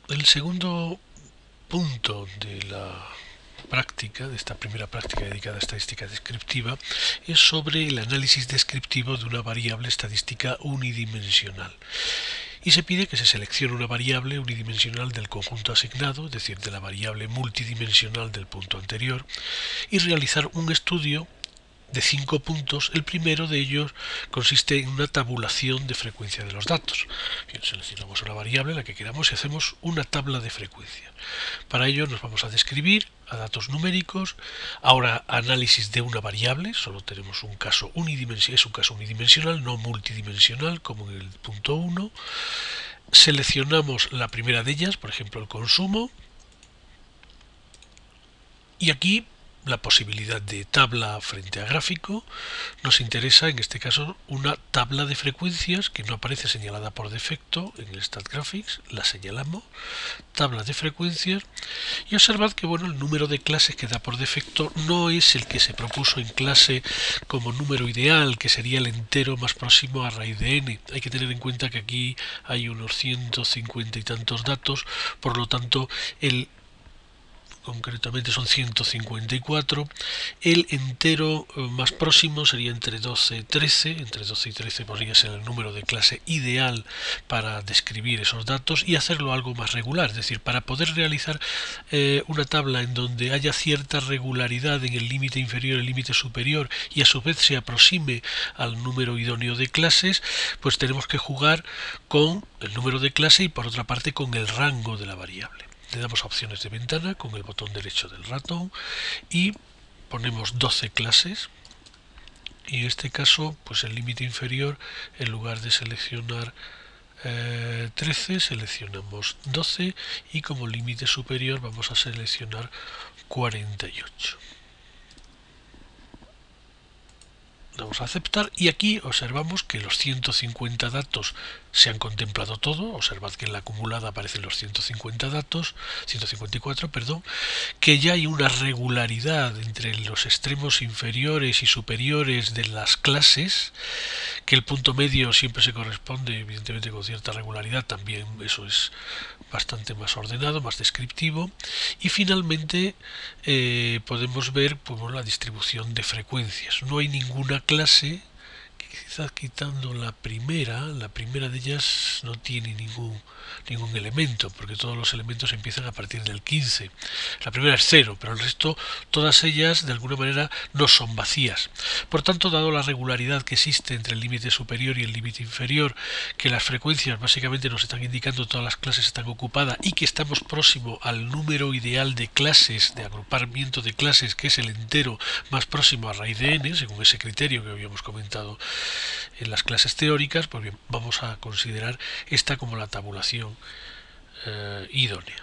El segundo punto de la práctica, de esta primera práctica dedicada a estadística descriptiva, es sobre el análisis descriptivo de una variable estadística unidimensional. Y se pide que se seleccione una variable unidimensional del conjunto asignado, es decir, de la variable multidimensional del punto anterior, y realizar un estudio de 5 puntos. El primero de ellos consiste en una tabulación de frecuencia de los datos. Bien, seleccionamos una variable, la que queramos, y hacemos una tabla de frecuencia. Para ello nos vamos a describir a datos numéricos. Ahora, análisis de una variable, solo tenemos un caso unidimensional, es un caso unidimensional, no multidimensional como en el punto 1. Seleccionamos la primera de ellas, por ejemplo el consumo, y aquí la posibilidad de tabla frente a gráfico. Nos interesa en este caso una tabla de frecuencias que no aparece señalada por defecto en el StatGraphics. La señalamos, tabla de frecuencias, y observad que bueno, el número de clases que da por defecto no es el que se propuso en clase como número ideal, que sería el entero más próximo a raíz de n. Hay que tener en cuenta que aquí hay unos 150 y tantos datos, por lo tanto concretamente son 154, el entero más próximo sería entre 12 y 13, entre 12 y 13 podría ser el número de clase ideal para describir esos datos y hacerlo algo más regular, es decir, para poder realizar una tabla en donde haya cierta regularidad en el límite inferior y el límite superior y a su vez se aproxime al número idóneo de clases, pues tenemos que jugar con el número de clase y por otra parte con el rango de la variable. Le damos a opciones de ventana con el botón derecho del ratón y ponemos 12 clases, y en este caso pues el límite inferior, en lugar de seleccionar 13 seleccionamos 12 y como límite superior vamos a seleccionar 48. Damos a aceptar y aquí observamos que los 150 datos se han contemplado todo. Observad que en la acumulada aparecen los 150 datos, 154, perdón, que ya hay una regularidad entre los extremos inferiores y superiores de las clases, que el punto medio siempre se corresponde evidentemente con cierta regularidad, también eso es bastante más ordenado, más descriptivo, y finalmente podemos ver pues, la distribución de frecuencias. No hay ninguna clase, quizás quitando la primera de ellas no tiene ningún elemento, porque todos los elementos empiezan a partir del 15. La primera es 0, pero el resto, todas ellas de alguna manera no son vacías. Por tanto, dado la regularidad que existe entre el límite superior y el límite inferior, que las frecuencias básicamente nos están indicando todas las clases están ocupadas y que estamos próximo al número ideal de clases, de agrupamiento de clases, que es el entero más próximo a raíz de n, según ese criterio que habíamos comentado en las clases teóricas, pues bien, vamos a considerar esta como la tabulación idónea.